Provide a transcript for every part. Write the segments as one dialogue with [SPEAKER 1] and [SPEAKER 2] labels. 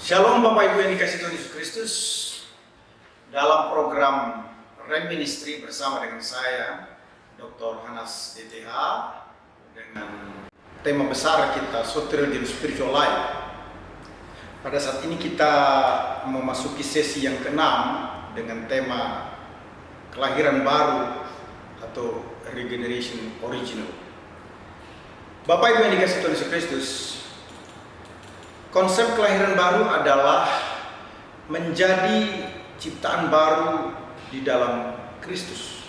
[SPEAKER 1] Shalom Bapak Ibu yang dikasihi Tuhan Yesus Kristus. Dalam program Rem Ministry bersama dengan saya Dr. Hanas DTH dengan tema besar kita Soteriology and Spiritual Life. Pada saat ini kita memasuki sesi yang ke-6 dengan tema kelahiran baru atau regeneration original. Bapak Ibu yang dikasihi Tuhan Yesus Kristus, konsep kelahiran baru adalah menjadi ciptaan baru di dalam Kristus.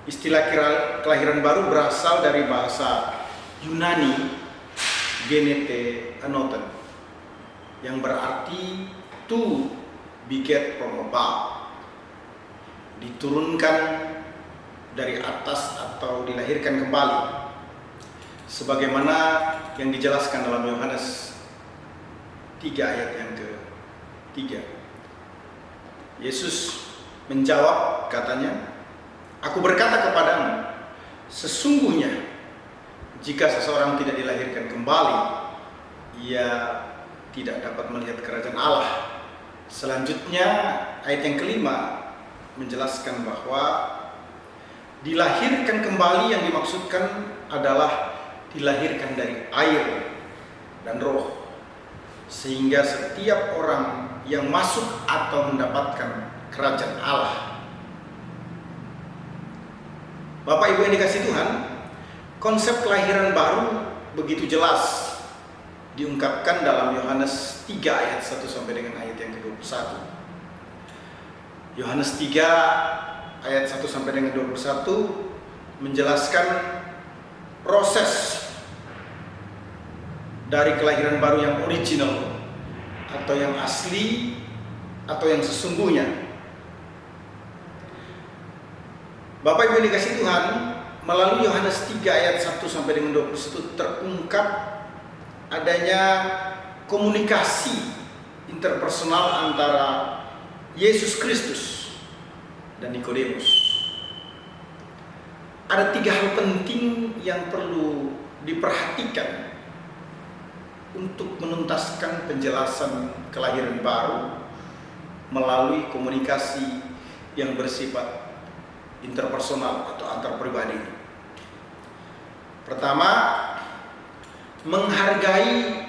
[SPEAKER 1] Istilah kelahiran baru berasal dari bahasa Yunani genete anoten, yang berarti to beget from above, diturunkan dari atas atau dilahirkan kembali. Sebagaimana yang dijelaskan dalam Yohanes 3 ayat yang ke-3. Yesus menjawab, katanya, "Aku berkata kepadamu, sesungguhnya jika seseorang tidak dilahirkan kembali, ia tidak dapat melihat kerajaan Allah." Selanjutnya ayat yang ke-5 menjelaskan bahwa dilahirkan kembali yang dimaksudkan adalah dilahirkan dari air dan roh, sehingga setiap orang yang masuk atau mendapatkan kerajaan Allah. Bapak Ibu yang dikasihi Tuhan, konsep kelahiran baru begitu jelas diungkapkan dalam Yohanes 3 ayat 1 sampai dengan ayat yang ke-21. Yohanes 3 ayat 1 sampai dengan 21 menjelaskan proses dari kelahiran baru yang original atau yang asli atau yang sesungguhnya. Bapak Ibu yang dikasihi Tuhan, melalui Yohanes 3 ayat 1 sampai dengan 21 terungkap adanya komunikasi interpersonal antara Yesus Kristus dan Nikodemus. Ada 3 hal penting yang perlu diperhatikan untuk menuntaskan penjelasan kelahiran baru melalui komunikasi yang bersifat interpersonal atau antar pribadi. Pertama, menghargai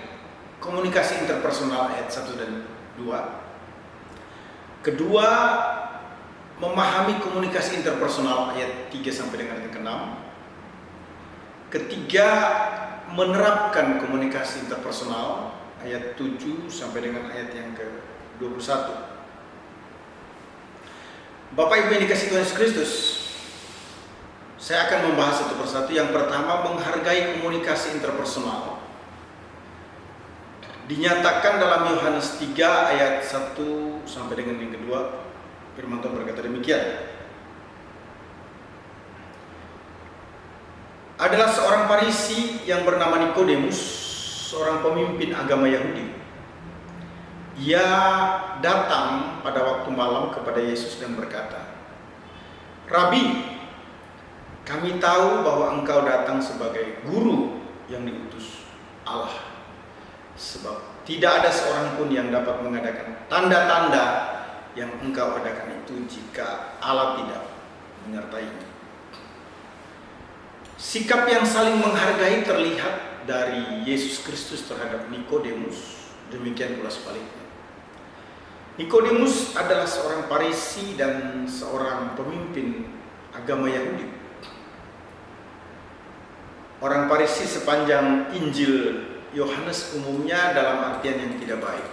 [SPEAKER 1] komunikasi interpersonal ayat 1 dan 2. Kedua, memahami komunikasi interpersonal ayat 3 sampai dengan ayat ke-6. Ketiga, menerapkan komunikasi interpersonal ayat 7 sampai dengan ayat yang ke-21. Bapak Ibu yang dikasihi Tuhan Yesus Kristus, saya akan membahas satu persatu. Yang pertama, menghargai komunikasi interpersonal. Dinyatakan dalam Yohanes 3 ayat 1 sampai dengan yang kedua, firman Tuhan berkata demikian. Adalah seorang Farisi yang bernama Nikodemus, seorang pemimpin agama Yahudi. Ia datang pada waktu malam kepada Yesus dan berkata, "Rabi, kami tahu bahwa engkau datang sebagai guru yang diutus Allah. Sebab tidak ada seorang pun yang dapat mengadakan tanda-tanda yang engkau adakan itu jika Allah tidak menyertainya." Sikap yang saling menghargai terlihat dari Yesus Kristus terhadap Nikodemus, demikian pula sebaliknya. Nikodemus adalah seorang Farisi dan seorang pemimpin agama Yahudi. Orang Farisi sepanjang Injil Yohanes umumnya dalam artian yang tidak baik.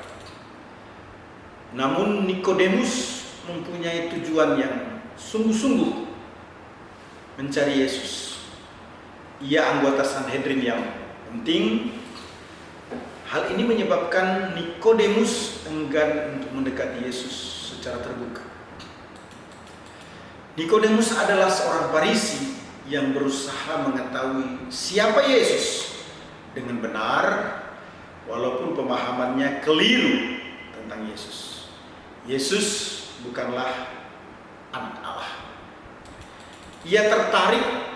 [SPEAKER 1] Namun Nikodemus mempunyai tujuan yang sungguh-sungguh mencari Yesus. Ia anggota Sanhedrin yang penting. Hal ini menyebabkan Nikodemus enggan untuk mendekati Yesus secara terbuka. Nikodemus adalah seorang Farisi yang berusaha mengetahui siapa Yesus dengan benar, walaupun pemahamannya keliru tentang Yesus. Yesus bukanlah anak Allah. Ia tertarik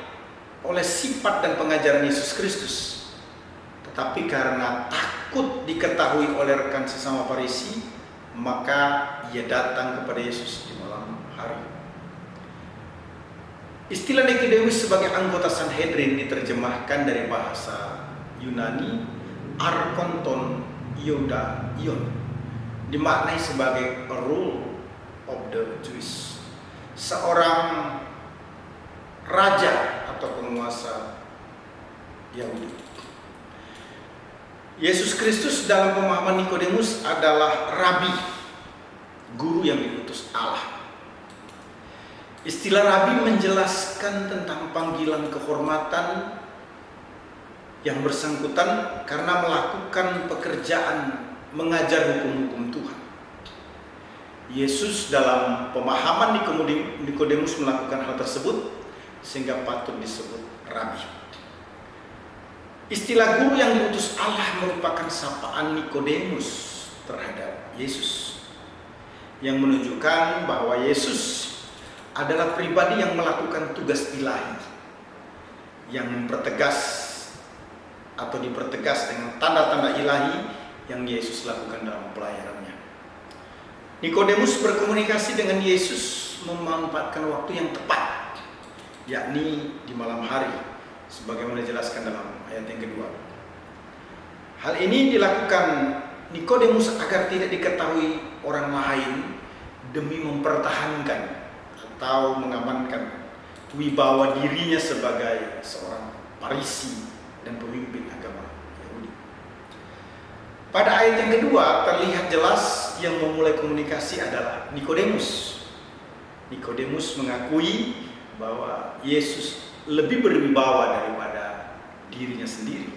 [SPEAKER 1] oleh sifat dan pengajaran Yesus Kristus, tetapi karena takut takut diketahui oleh rekan sesama Farisi, maka ia datang kepada Yesus di malam hari. Istilah Nikodemus sebagai anggota Sanhedrin diterjemahkan dari bahasa Yunani arkonton ion, dimaknai sebagai a rule of the Jews, seorang raja atau penguasa Yahudi. Yesus Kristus dalam pemahaman Nikodemus adalah rabi, guru yang diutus Allah. Istilah rabi menjelaskan tentang panggilan kehormatan yang bersangkutan karena melakukan pekerjaan mengajar hukum-hukum Tuhan. Yesus dalam pemahaman Nikodemus melakukan hal tersebut sehingga patut disebut rabi. Istilah guru yang diutus Allah merupakan sapaan Nikodemus terhadap Yesus, yang menunjukkan bahwa Yesus adalah pribadi yang melakukan tugas ilahi, yang mempertegas atau dipertegas dengan tanda-tanda ilahi yang Yesus lakukan dalam pelayanannya. Nikodemus berkomunikasi dengan Yesus memanfaatkan waktu yang tepat, yakni di malam hari, sebagaimana dijelaskan dalam ayat yang kedua. Hal ini dilakukan Nikodemus agar tidak diketahui orang lain demi mempertahankan atau mengamankan wibawa dirinya sebagai seorang Farisi dan pemimpin agama Yahudi. Pada ayat yang kedua terlihat jelas yang memulai komunikasi adalah Nikodemus. Nikodemus mengakui bahwa Yesus lebih berwibawa daripada dirinya sendiri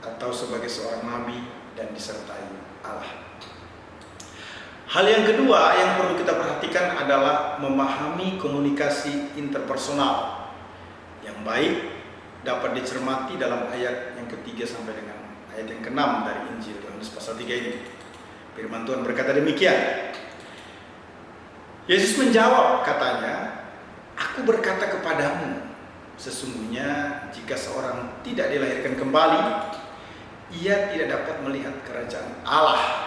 [SPEAKER 1] atau sebagai seorang nabi dan disertai Allah. Hal yang kedua yang perlu kita perhatikan adalah memahami komunikasi interpersonal yang baik dapat dicermati dalam ayat yang ketiga sampai dengan ayat yang ke-6 dari Injil Yohanes pasal 3 ini. Firman Tuhan berkata demikian. Yesus menjawab, katanya, "Aku berkata kepadamu, sesungguhnya jika seorang tidak dilahirkan kembali, ia tidak dapat melihat kerajaan Allah."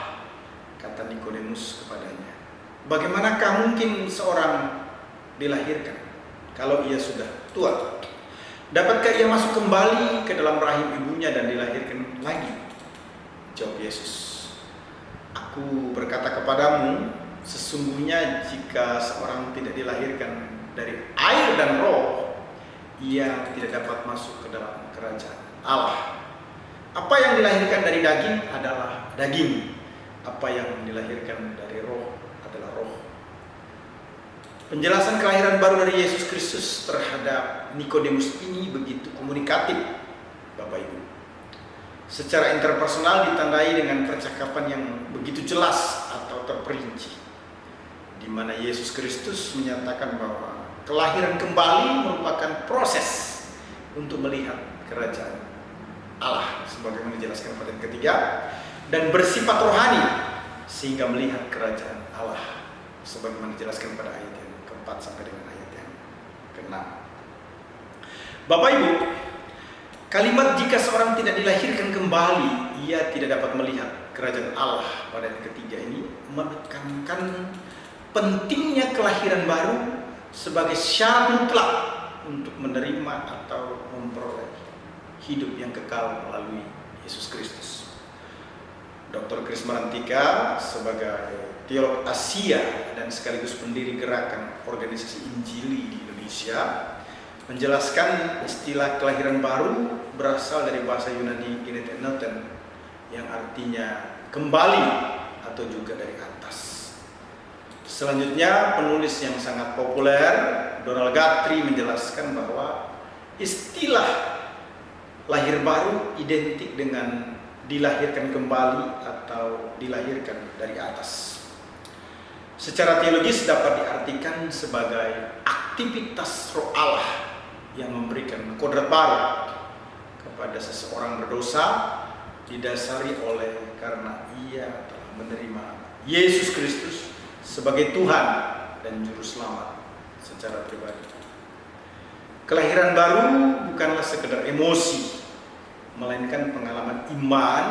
[SPEAKER 1] Kata Nikodemus kepadanya, "Bagaimanakah mungkin seorang dilahirkan kalau ia sudah tua? Dapatkah ia masuk kembali ke dalam rahim ibunya dan dilahirkan lagi?" Jawab Yesus, "Aku berkata kepadamu, sesungguhnya jika seorang tidak dilahirkan dari air dan roh, ia tidak dapat masuk ke dalam kerajaan Allah. Apa yang dilahirkan dari daging adalah daging, apa yang dilahirkan dari roh adalah roh." Penjelasan kelahiran baru dari Yesus Kristus terhadap Nikodemus ini begitu komunikatif, Bapak Ibu. Secara interpersonal ditandai dengan percakapan yang begitu jelas atau terperinci, di mana Yesus Kristus menyatakan bahwa kelahiran kembali merupakan proses untuk melihat kerajaan Allah, sebagaimana dijelaskan pada ayat ketiga, dan bersifat rohani sehingga melihat kerajaan Allah, sebagaimana dijelaskan pada ayat yang keempat sampai dengan ayat yang ke-6. Bapak Ibu, kalimat "jika seorang tidak dilahirkan kembali, ia tidak dapat melihat kerajaan Allah" pada ayat ketiga ini menekankan pentingnya kelahiran baru sebagai syarat mutlak untuk menerima atau memperoleh hidup yang kekal melalui Yesus Kristus. Dr. Kris Marantika sebagai teolog Asia dan sekaligus pendiri gerakan organisasi Injili di Indonesia menjelaskan istilah kelahiran baru berasal dari bahasa Yunani genetenoten yang artinya kembali atau juga dari atas. Selanjutnya penulis yang sangat populer Donald Guthrie menjelaskan bahwa istilah lahir baru identik dengan dilahirkan kembali atau dilahirkan dari atas. Secara teologis dapat diartikan sebagai aktivitas roh Allah yang memberikan kodrat baru kepada seseorang berdosa, didasari oleh karena ia telah menerima Yesus Kristus sebagai Tuhan dan Juru Selamat secara pribadi. Kelahiran baru bukanlah sekedar emosi, melainkan pengalaman iman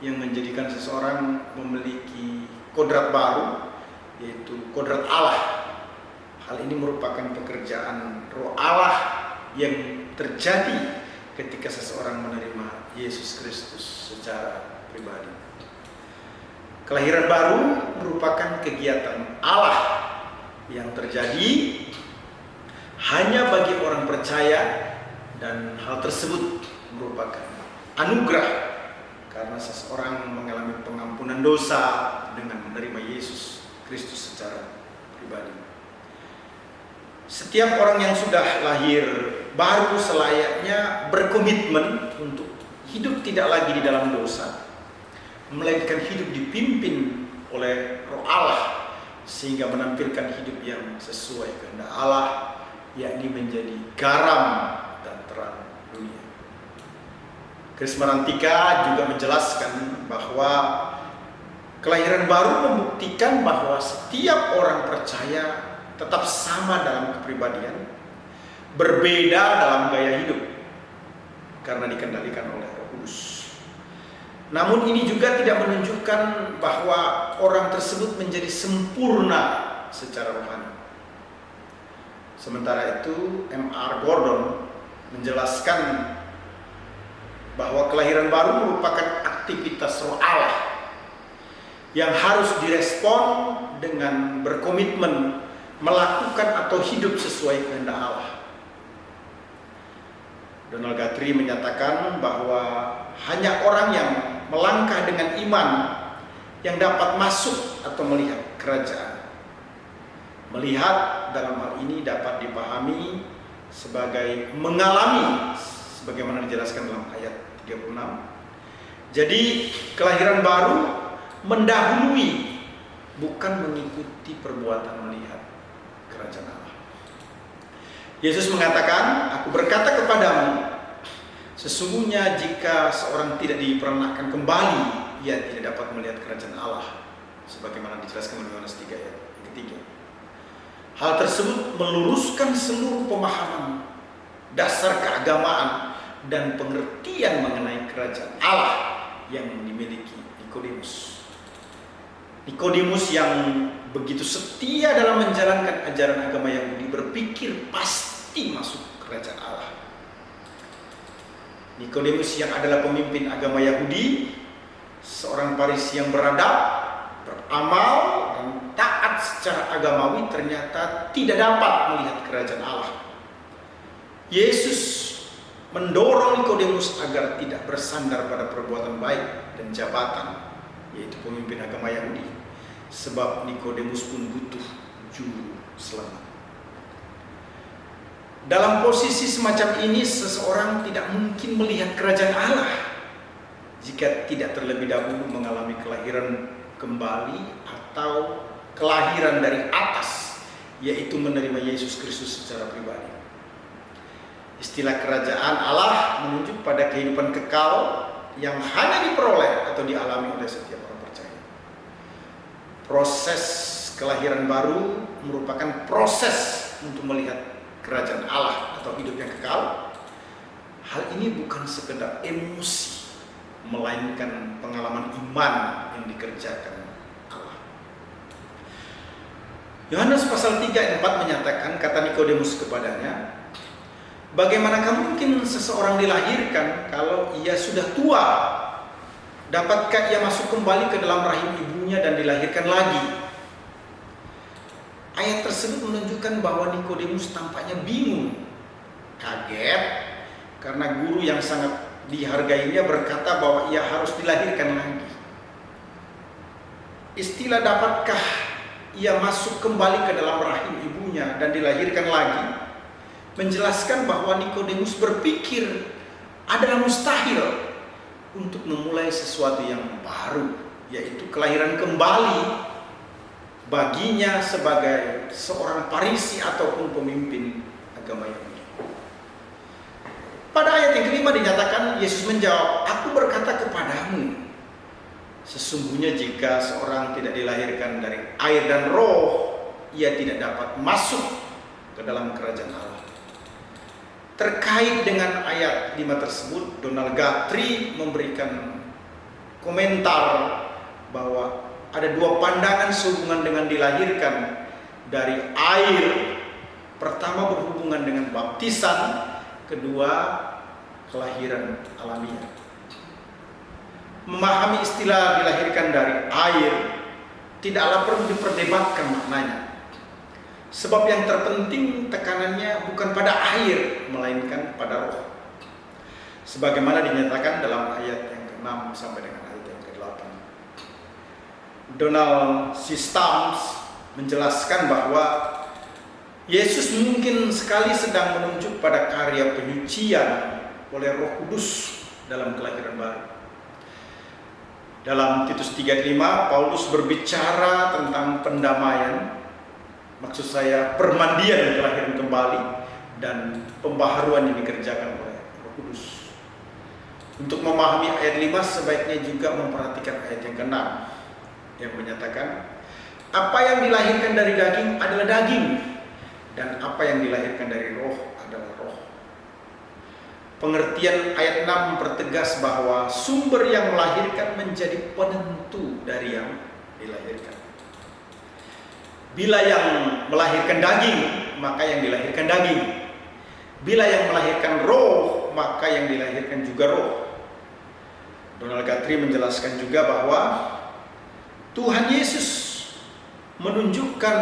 [SPEAKER 1] yang menjadikan seseorang memiliki kodrat baru, yaitu kodrat Allah. Hal ini merupakan pekerjaan Roh Allah yang terjadi ketika seseorang menerima Yesus Kristus secara pribadi. Kelahiran baru merupakan kegiatan Allah yang terjadi hanya bagi orang percaya, dan hal tersebut merupakan anugerah karena seseorang mengalami pengampunan dosa dengan menerima Yesus Kristus secara pribadi. Setiap orang yang sudah lahir baru selayaknya berkomitmen untuk hidup tidak lagi di dalam dosa, melainkan hidup dipimpin oleh Roh Allah sehingga menampilkan hidup yang sesuai kehendak Allah, yakni menjadi garam dan terang dunia. Krismarantika juga menjelaskan bahwa kelahiran baru membuktikan bahwa setiap orang percaya tetap sama dalam kepribadian, berbeda dalam gaya hidup karena dikendalikan oleh Roh Kudus. Namun ini juga tidak menunjukkan bahwa orang tersebut menjadi sempurna secara rohani. Sementara itu, M.R. Gordon menjelaskan bahwa kelahiran baru merupakan aktivitas Roh Allah yang harus direspon dengan berkomitmen melakukan atau hidup sesuai kehendak Allah. Donald Guthrie menyatakan bahwa hanya orang yang melangkah dengan iman yang dapat masuk atau melihat kerajaan. Melihat dalam hal ini dapat dipahami sebagai mengalami, sebagaimana dijelaskan dalam ayat 36. Jadi kelahiran baru mendahului, bukan mengikuti perbuatan melihat kerajaan Allah. Yesus mengatakan, "Aku berkata kepadamu, sesungguhnya jika seorang tidak diperanakan kembali, ia tidak dapat melihat kerajaan Allah." Sebagaimana dijelaskan oleh Yohanes 3 ayat ketiga. Hal tersebut meluruskan seluruh pemahaman dasar keagamaan dan pengertian mengenai kerajaan Allah yang dimiliki Nikodemus. Nikodemus yang begitu setia dalam menjalankan ajaran agama Yahudi berpikir pasti masuk kerajaan Allah. Nikodemus yang adalah pemimpin agama Yahudi, seorang Farisi yang beradab, beramal, dan taat secara agamawi, ternyata tidak dapat melihat kerajaan Allah. Yesus mendorong Nikodemus agar tidak bersandar pada perbuatan baik dan jabatan, yaitu pemimpin agama Yahudi, sebab Nikodemus pun butuh juru selamat. Dalam posisi semacam ini, seseorang tidak mungkin melihat kerajaan Allah jika tidak terlebih dahulu mengalami kelahiran kembali atau kelahiran dari atas, yaitu menerima Yesus Kristus secara pribadi. Istilah kerajaan Allah menunjuk pada kehidupan kekal yang hanya diperoleh atau dialami oleh setiap orang percaya. Proses kelahiran baru merupakan proses untuk melihat kerajaan Allah atau hidup yang kekal. Hal ini bukan sekedar emosi, melainkan pengalaman iman yang dikerjakan Allah. Yohanes pasal 3 ayat 4 menyatakan, kata Nikodemus kepadanya, "Bagaimana mungkin seseorang dilahirkan kalau ia sudah tua? Dapatkah ia masuk kembali ke dalam rahim ibunya dan dilahirkan lagi?" Ayat tersebut menunjukkan bahwa Nikodemus tampaknya bingung, kaget, karena guru yang sangat dihargainya berkata bahwa ia harus dilahirkan lagi. Istilah "dapatkah ia masuk kembali ke dalam rahim ibunya dan dilahirkan lagi" menjelaskan bahwa Nikodemus berpikir adalah mustahil untuk memulai sesuatu yang baru, yaitu kelahiran kembali baginya sebagai seorang Farisi ataupun pemimpin agama Yahudi. Pada ayat yang kelima dinyatakan, Yesus menjawab, "Aku berkata kepadamu, sesungguhnya jika seorang tidak dilahirkan dari air dan roh, ia tidak dapat masuk ke dalam kerajaan Allah." Terkait dengan ayat 5 tersebut, Donald Guthrie memberikan komentar bahwa ada dua pandangan sehubungan dengan dilahirkan dari air. Pertama berhubungan dengan baptisan, kedua kelahiran alamiah. Memahami istilah dilahirkan dari air tidaklah perlu diperdebatkan maknanya. Sebab yang terpenting tekanannya bukan pada air, melainkan pada roh. Sebagaimana dinyatakan dalam ayat yang ke-6 sampai dengan ayat yang ke-8. Donald C. Stamps menjelaskan bahwa Yesus mungkin sekali sedang menunjuk pada karya penyucian oleh Roh Kudus dalam kelahiran baru. Dalam Titus 3:5, Paulus berbicara tentang pendamaian, maksud saya permandian kelahiran kembali dan pembaharuan yang dikerjakan oleh Roh Kudus. Untuk memahami ayat 5 sebaiknya juga memperhatikan ayat yang ke-6 yang menyatakan apa yang dilahirkan dari daging adalah daging dan apa yang dilahirkan dari roh adalah roh. Pengertian ayat 6 mempertegas bahwa sumber yang melahirkan menjadi penentu dari yang dilahirkan. Bila yang melahirkan daging, maka yang dilahirkan daging. Bila yang melahirkan roh, maka yang dilahirkan juga roh. Donald Guthrie menjelaskan juga bahwa Tuhan Yesus menunjukkan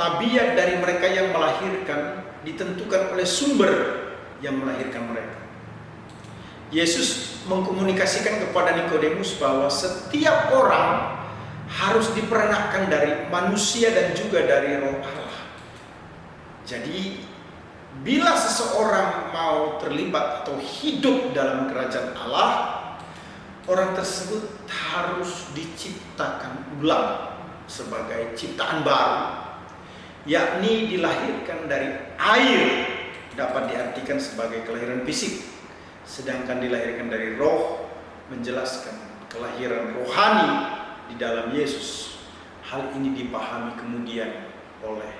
[SPEAKER 1] tabiat dari mereka yang melahirkan ditentukan oleh sumber yang melahirkan mereka. Yesus mengkomunikasikan kepada Nikodemus bahwa setiap orang harus diperanakkan dari manusia dan juga dari roh Allah. Jadi bila seseorang mau terlibat atau hidup dalam kerajaan Allah, orang tersebut harus diciptakan ulang sebagai ciptaan baru, yakni dilahirkan dari air, dapat diartikan sebagai kelahiran fisik, sedangkan dilahirkan dari roh menjelaskan kelahiran rohani di dalam Yesus. Hal ini dipahami kemudian oleh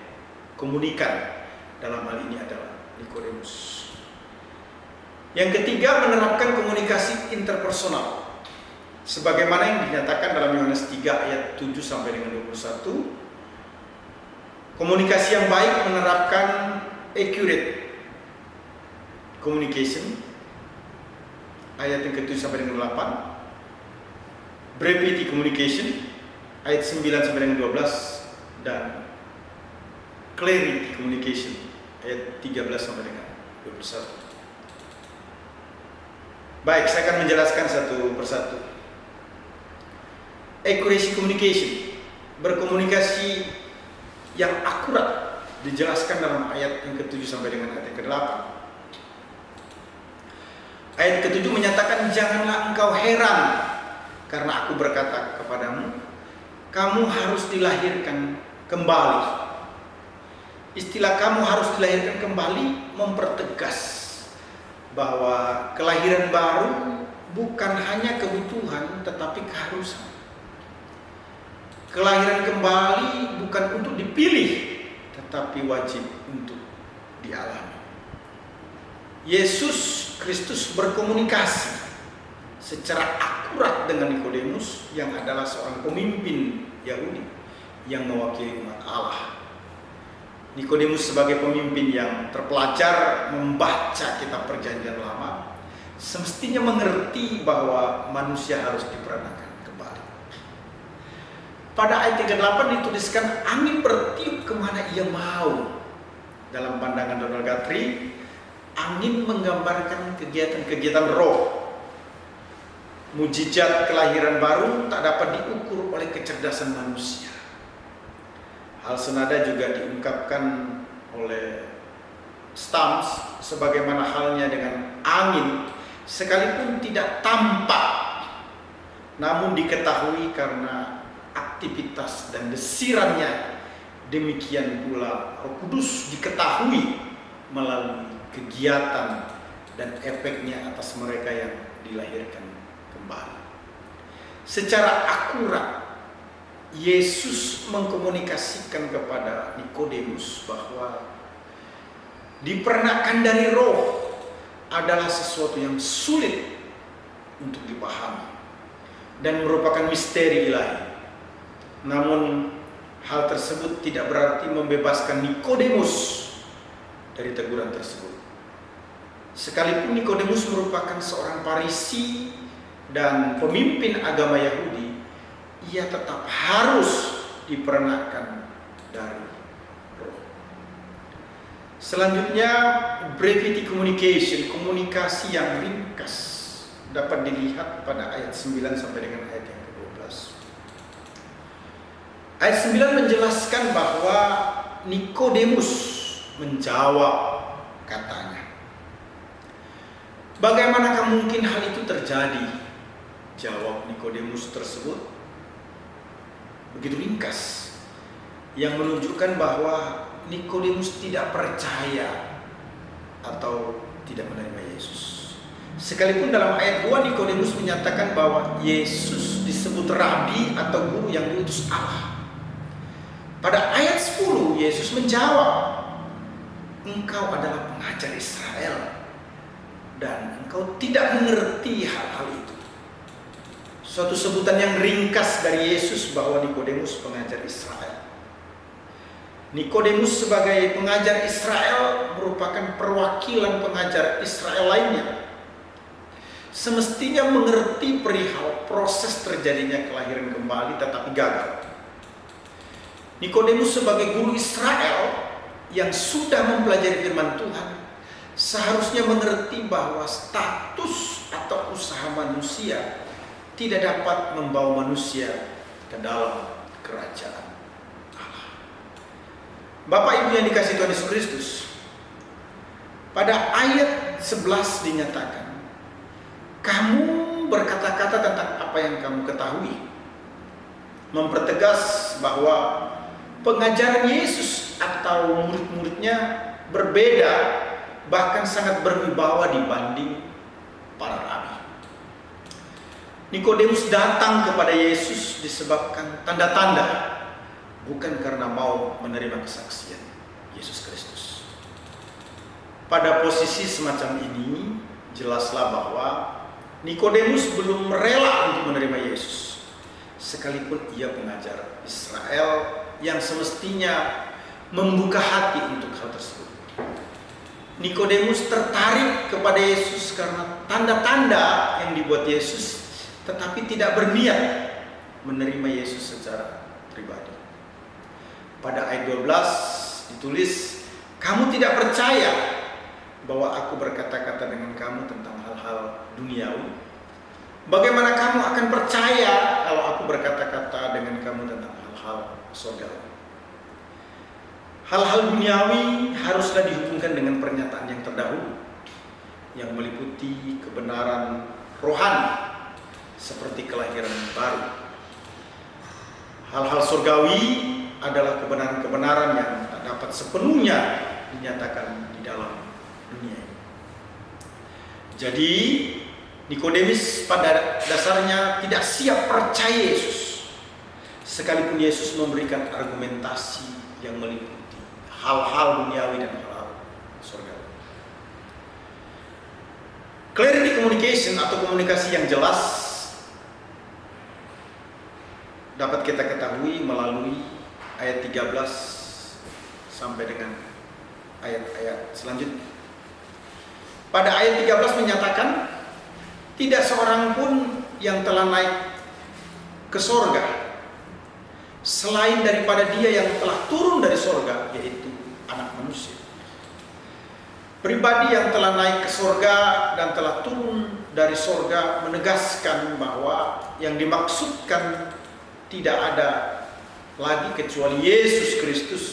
[SPEAKER 1] komunikan, dalam hal ini adalah Nikodemus. Yang ketiga, menerapkan komunikasi interpersonal sebagaimana yang dinyatakan dalam Yohanes 3 ayat 7 sampai dengan 21. Komunikasi yang baik menerapkan accurate communication ayat yang ke-7 sampai dengan 8, brevity communication ayat 9 sampai dengan 12, dan clarity communication ayat 13 sampai dengan 21. Baik, saya akan menjelaskan satu persatu. Accuracy communication, berkomunikasi yang akurat, dijelaskan dalam ayat yang ke-7 sampai dengan ayat yang ke-8. Ayat ke-7 menyatakan, janganlah engkau heran karena aku berkata kepadamu, kamu harus dilahirkan kembali. Istilah kamu harus dilahirkan kembali mempertegas bahwa kelahiran baru bukan hanya kebutuhan tetapi keharusan. Kelahiran kembali bukan untuk dipilih, tetapi wajib untuk dialami. Yesus Kristus berkomunikasi secara akurat dengan Nikodemus yang adalah seorang pemimpin Yahudi yang mewakili umat Allah. Nikodemus sebagai pemimpin yang terpelajar membaca kitab Perjanjian Lama semestinya mengerti bahwa manusia harus diperanakan kembali. Pada ayat 38 dituliskan angin bertiup kemana ia mau. Dalam pandangan Donald Guthrie, angin menggambarkan kegiatan-kegiatan roh. Mujizat kelahiran baru tak dapat diukur oleh kecerdasan manusia. Hal senada juga diungkapkan oleh Stamps sebagaimana halnya dengan angin, sekalipun tidak tampak, namun diketahui karena aktivitas dan desirannya. Demikian pula Roh Kudus diketahui melalui kegiatan dan efeknya atas mereka yang dilahirkan kembali. Secara akurat Yesus mengkomunikasikan kepada Nikodemus bahwa diperanakan dari roh adalah sesuatu yang sulit untuk dipahami. dan merupakan misteri ilahi. Namun hal tersebut tidak berarti membebaskan Nikodemus dari teguran tersebut. Sekalipun Nikodemus merupakan seorang Farisi dan pemimpin agama Yahudi, ia tetap harus diperanakan dari Roh. Selanjutnya, brevity communication, komunikasi yang ringkas, dapat dilihat pada ayat 9 sampai dengan ayat yang ke-12. Ayat 9 menjelaskan bahwa Nikodemus menjawab katanya. Bagaimanakah mungkin hal itu terjadi? Jawab Nikodemus tersebut begitu ringkas, yang menunjukkan bahwa Nikodemus tidak percaya atau tidak menerima Yesus. Sekalipun dalam ayat 2 Nikodemus menyatakan bahwa Yesus disebut rabi atau guru yang diutus Allah. Pada ayat 10 Yesus menjawab, engkau adalah pengajar Israel dan engkau tidak mengerti hal-hal itu. Suatu sebutan yang ringkas dari Yesus bahwa Nikodemus pengajar Israel. Nikodemus sebagai pengajar Israel merupakan perwakilan pengajar Israel lainnya. Semestinya mengerti perihal proses terjadinya kelahiran kembali tetapi gagal. Nikodemus sebagai guru Israel yang sudah mempelajari firman Tuhan seharusnya mengerti bahwa status atau usaha manusia tidak dapat membawa manusia ke dalam kerajaan Allah. Bapak Ibu yang dikasihi Tuhan Yesus Kristus, pada ayat 11 dinyatakan, kamu berkata-kata tentang apa yang kamu ketahui, mempertegas bahwa pengajaran Yesus atau murid-muridnya berbeda, bahkan sangat berwibawa dibanding para rabi. Nikodemus datang kepada Yesus disebabkan tanda-tanda, bukan karena mau menerima kesaksian Yesus Kristus. Pada posisi semacam ini, jelaslah bahwa Nikodemus belum rela untuk menerima Yesus, sekalipun ia pengajar Israel yang semestinya membuka hati untuk hal tersebut. Nikodemus tertarik kepada Yesus karena tanda-tanda yang dibuat Yesus, tetapi tidak berniat menerima Yesus secara pribadi. Pada ayat 12 ditulis, kamu tidak percaya bahwa aku berkata-kata dengan kamu tentang hal-hal duniawi. Bagaimana kamu akan percaya kalau aku berkata-kata dengan kamu tentang hal-hal surgawi? Hal-hal duniawi haruslah dihubungkan dengan pernyataan yang terdahulu, yang meliputi kebenaran rohani seperti kelahiran baru. Hal-hal surgawi adalah kebenaran-kebenaran yang tak dapat sepenuhnya dinyatakan di dalam dunia ini. Jadi Nikodemus pada dasarnya tidak siap percaya Yesus, sekalipun Yesus memberikan argumentasi yang meliputi hal-hal duniawi dan hal-hal surgawi. Clarity communication atau komunikasi yang jelas dapat kita ketahui melalui ayat 13 sampai dengan ayat-ayat selanjutnya. Pada ayat 13 menyatakan, tidak seorang pun yang telah naik ke sorga selain daripada Dia yang telah turun dari sorga, yaitu Anak Manusia. Pribadi yang telah naik ke sorga dan telah turun dari sorga menegaskan bahwa yang dimaksudkan tidak ada lagi kecuali Yesus Kristus,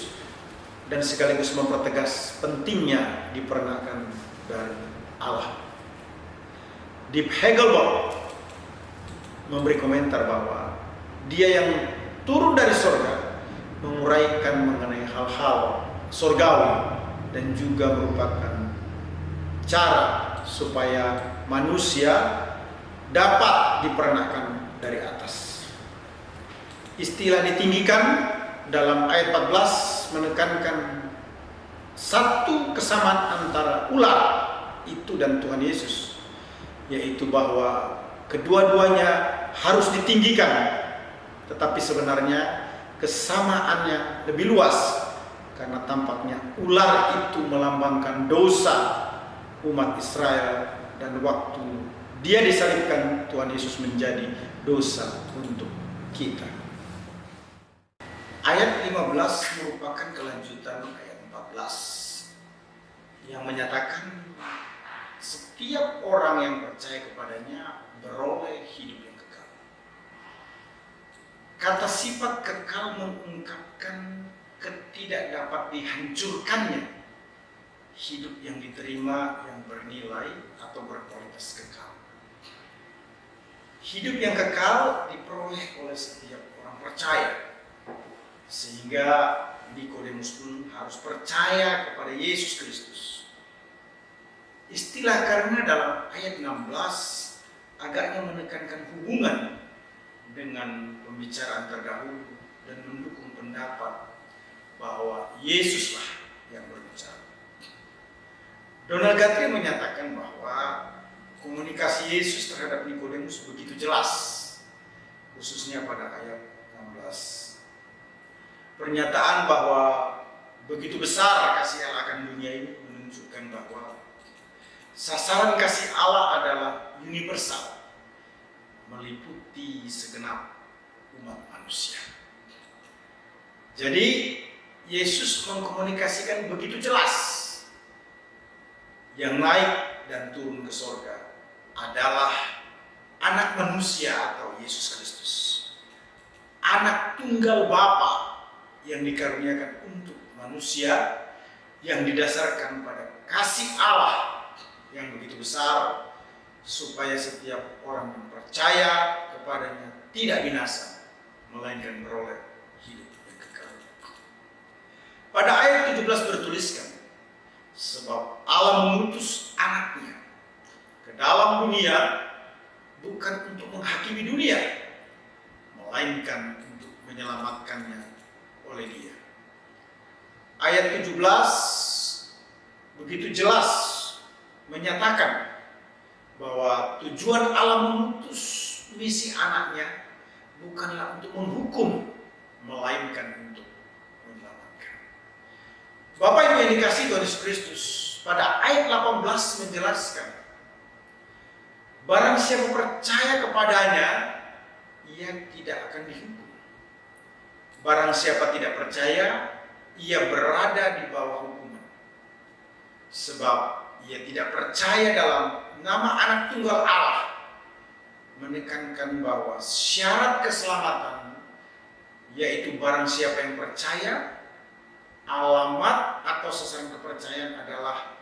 [SPEAKER 1] dan sekaligus mempertegas pentingnya diperanakan dari Allah. Deep Hegelberg memberi komentar bahwa Dia yang turun dari sorga menguraikan mengenai hal-hal surgawi dan juga merupakan cara supaya manusia dapat diperanakan dari atas. Istilah ditinggikan dalam ayat 14 menekankan satu kesamaan antara ular itu dan Tuhan Yesus, yaitu bahwa kedua-duanya harus ditinggikan, tetapi sebenarnya kesamaannya lebih luas, karena tampaknya ular itu melambangkan dosa umat Israel, dan waktu dia disalibkan, Tuhan Yesus menjadi dosa untuk kita. Ayat 15 merupakan kelanjutan ayat 14 yang menyatakan setiap orang yang percaya kepadanya beroleh hidup yang kekal. Kata sifat kekal mengungkapkan ketidak dapat dihancurkannya hidup yang diterima, yang bernilai atau berkualitas kekal. Hidup yang kekal diperoleh oleh setiap orang percaya, sehingga Nikodemus pun harus percaya kepada Yesus Kristus. Istilah karena dalam ayat 16 agaknya menekankan hubungan dengan pembicaraan terdahulu dan mendukung pendapat bahwa Yesuslah yang berbicara. Donald Guthrie menyatakan bahwa komunikasi Yesus terhadap Nikodemus begitu jelas, khususnya pada ayat 16. Pernyataan bahwa begitu besar kasih Allah akan dunia ini menunjukkan bahwa sasaran kasih Allah adalah universal, meliputi segenap umat manusia. Jadi Yesus mengkomunikasikan begitu jelas, yang naik dan turun ke sorga adalah anak manusia atau Yesus Kristus, anak tunggal Bapa yang dikaruniakan untuk manusia, yang didasarkan pada kasih Allah yang begitu besar, supaya setiap orang yang percaya kepadanya tidak binasa, melainkan beroleh hidup yang kekal. Pada ayat 17 bertuliskan, sebab Allah mengutus anaknya ke dalam dunia bukan untuk menghakimi dunia, melainkan untuk menyelamatkannya oleh Dia. Ayat 17 begitu jelas menyatakan bahwa tujuan Allah mengutus misi anaknya bukanlah untuk menghukum, melainkan untuk menyelamatkan. Bapak Ibu yang dikasihi Tuhan Yesus Kristus, pada ayat 18 menjelaskan, barang siapa percaya kepadanya, ia tidak akan dihukum. Barang siapa tidak percaya, ia berada di bawah hukuman. Sebab ia tidak percaya dalam nama anak tunggal Allah, menekankan bahwa syarat keselamatan, yaitu barang siapa yang percaya, alamat atau sasaran kepercayaan adalah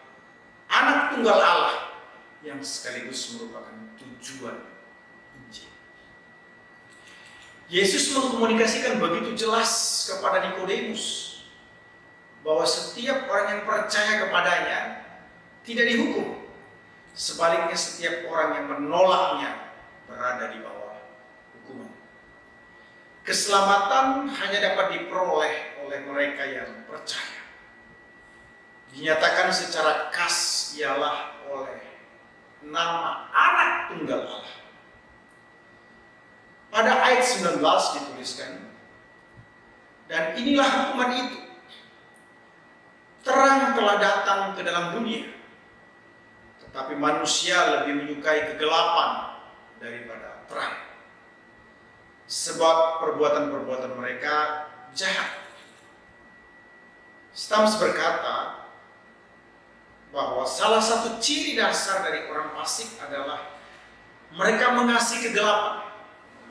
[SPEAKER 1] anak tunggal Allah, yang sekaligus merupakan tujuan Injil. Yesus mengkomunikasikan begitu jelas kepada Nikodemus bahwa setiap orang yang percaya kepadanya tidak dihukum. Sebaliknya setiap orang yang menolaknya berada di bawah hukuman. Keselamatan hanya dapat diperoleh oleh mereka yang percaya. Dinyatakan secara khas ialah oleh nama anak tunggal Allah. Pada ayat 19 dituliskan, dan inilah hukuman itu, terang telah datang ke dalam dunia, tetapi manusia lebih menyukai kegelapan daripada terang, sebab perbuatan-perbuatan mereka jahat. Stams berkata bahwa salah satu ciri dasar dari orang fasik adalah mereka mengasihi kegelapan,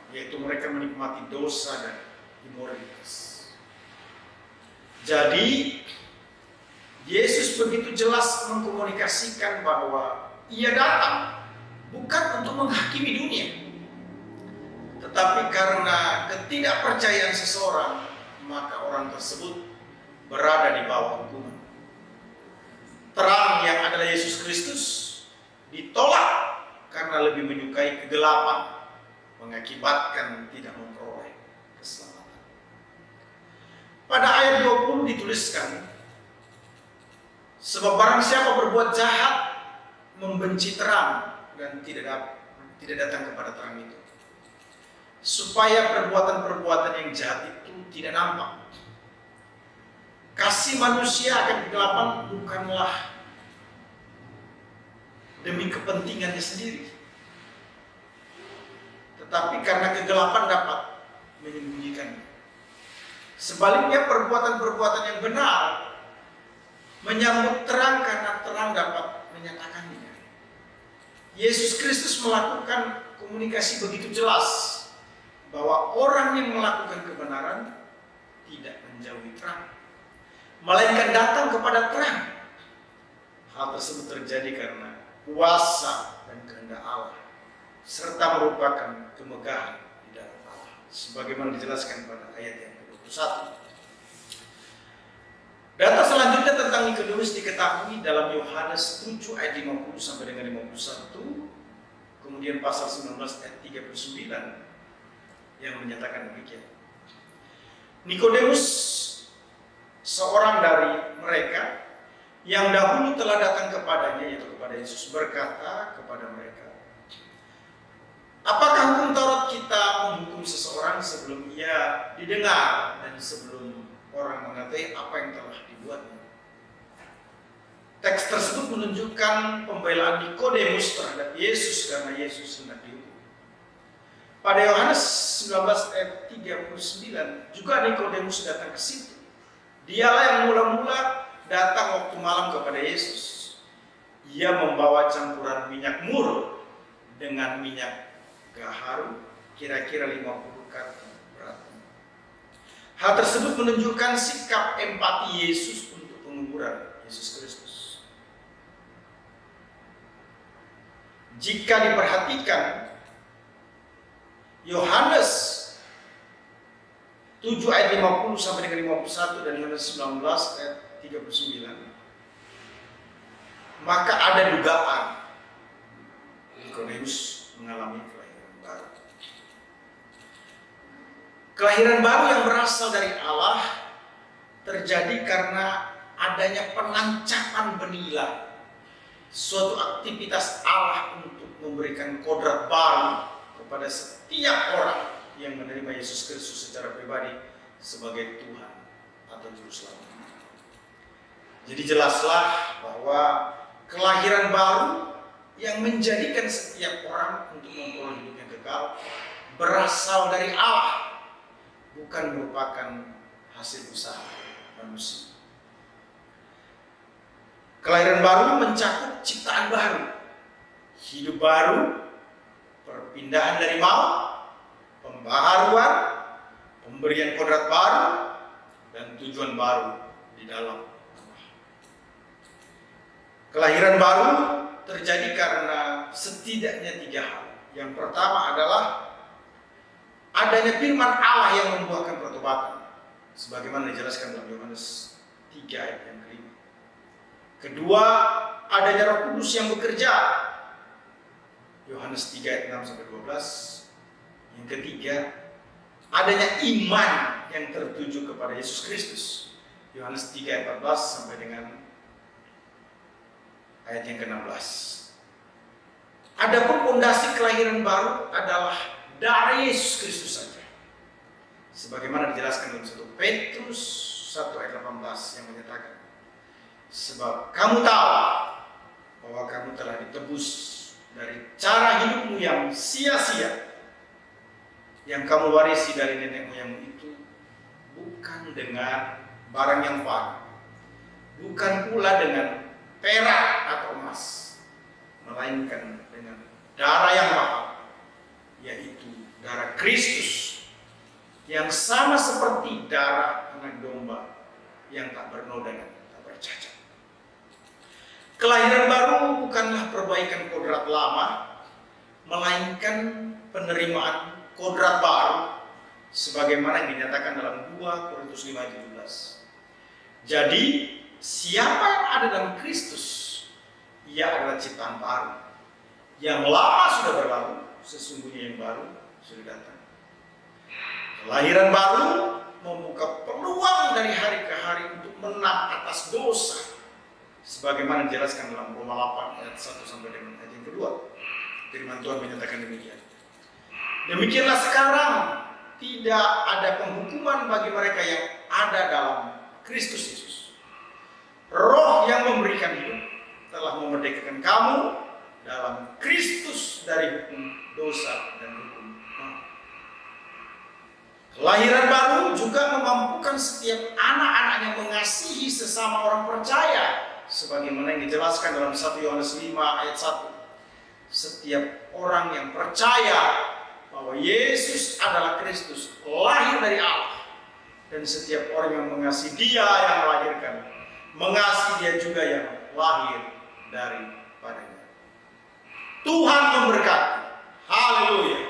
[SPEAKER 1] yaitu mereka menikmati dosa dan imoralitas. Jadi Yesus begitu jelas mengkomunikasikan bahwa Ia datang bukan untuk menghakimi dunia, tetapi karena ketidakpercayaan seseorang, maka orang tersebut berada di bawah hukuman. Terang yang adalah Yesus Kristus ditolak karena lebih menyukai kegelapan, mengakibatkan tidak memperoleh keselamatan. Pada ayat 20 dituliskan, sebab barang siapa berbuat jahat membenci terang dan tidak datang kepada terang itu, supaya perbuatan-perbuatan yang jahat itu tidak nampak. Kasih manusia akan kegelapan bukanlah demi kepentingannya sendiri, tetapi karena kegelapan dapat menyembunyikannya. Sebaliknya perbuatan-perbuatan yang benar menyambut terang karena terang dapat menyatakannya. Yesus Kristus melakukan komunikasi begitu jelas bahwa orang yang melakukan kebenaran tidak menjauhi terang, melainkan datang kepada terang. Hal tersebut terjadi karena kuasa dan kehendak Allah, serta merupakan kemegahan di dalam Allah, sebagaimana dijelaskan pada ayat yang ke-21. Data selanjutnya tentang Nikodemus diketahui dalam Yohanes 7 ayat 50 sampai dengan 51, kemudian pasal 19 ayat 39 yang menyatakan demikian. Nikodemus, seorang dari mereka yang dahulu telah datang kepadanya, yaitu kepada Yesus, berkata kepada mereka, apakah hukum Taurat kita menghukum seseorang sebelum ia didengar dan sebelum orang mengetahui apa yang telah dibuatnya? Teks tersebut menunjukkan pembelaan Nikodemus terhadap Yesus karena Yesus hendak dihukum. Pada Yohanes 19 ayat 39 juga Nikodemus datang ke situ. Dialah yang mula-mula datang waktu malam kepada Yesus. Ia membawa campuran minyak mur dengan minyak gaharu, kira-kira 50 kati beratnya. Hal tersebut menunjukkan sikap empati Yesus untuk penguburan Yesus Kristus. Jika diperhatikan, Yohanes 7 ayat 50 sampai dengan 51 dan Yohanes 19 ayat 39, maka ada dugaan Nikodemus mengalami kelahiran baru. Kelahiran baru yang berasal dari Allah terjadi karena adanya penancapan benilah, suatu aktivitas Allah untuk memberikan kodrat baru kepada setiap orang yang menerima Yesus Kristus secara pribadi sebagai Tuhan atau Juru Selamat. Jadi jelaslah bahwa kelahiran baru yang menjadikan setiap orang untuk memperoleh hidup yang kekal berasal dari Allah, bukan merupakan hasil usaha manusia. Kelahiran baru mencakup ciptaan baru, hidup baru, perpindahan dari maut, pembaharuan, pemberian kodrat baru, dan tujuan baru di dalam Allah. Kelahiran baru terjadi karena setidaknya 3 hal. Yang pertama adalah adanya firman Allah yang membuahkan pertobatan, sebagaimana dijelaskan dalam Yohanes 3 ayat yang kelima. Kedua, adanya Roh Kudus yang bekerja, Yohanes 3 ayat 6 sampai 12. Yang ketiga, adanya iman yang tertuju kepada Yesus Kristus, Yohanes 3 ayat 14 sampai dengan ayat yang ke-16. Adapun fondasi kelahiran baru adalah dari Yesus Kristus saja, sebagaimana dijelaskan dalam 1 Petrus 1 ayat 18 yang menyatakan, sebab kamu tahu bahwa kamu telah ditebus dari cara hidupmu yang sia-sia yang kamu warisi dari nenek moyangmu itu, bukan dengan barang yang fana, bukan pula dengan perak atau emas, melainkan dengan darah yang mahal, yaitu darah Kristus, yang sama seperti darah anak domba yang tak bernoda dan tak bercacat. Kelahiran baru bukanlah perbaikan kodrat lama, melainkan penerimaan kodrat baru, sebagaimana yang dinyatakan dalam 2 Korintus 5 ayat 17. Jadi, siapa yang ada dalam Kristus, ia adalah ciptaan baru. Yang lama sudah berlalu, sesungguhnya yang baru sudah datang. Kelahiran baru membuka peluang dari hari ke hari untuk menang atas dosa, sebagaimana dijelaskan dalam Roma 8 ayat 1 sampai dengan ayat yang kedua. Firman Tuhan menyatakan demikian. Demikianlah sekarang tidak ada penghukuman bagi mereka yang ada dalam Kristus Yesus. Roh yang memberikan hidup telah memerdekakan kamu dalam Kristus dari hukum dosa dan hukum maut. Kelahiran baru juga memampukan setiap anak-anaknya mengasihi sesama orang percaya, sebagaimana yang dijelaskan dalam 1 Yohanes 5 ayat 1. Setiap orang yang percaya bahwa Yesus adalah Kristus, lahir dari Allah, dan setiap orang yang mengasihi Dia yang melahirkan, mengasihi Dia juga yang lahir daripadanya. Tuhan memberkati. Haleluya.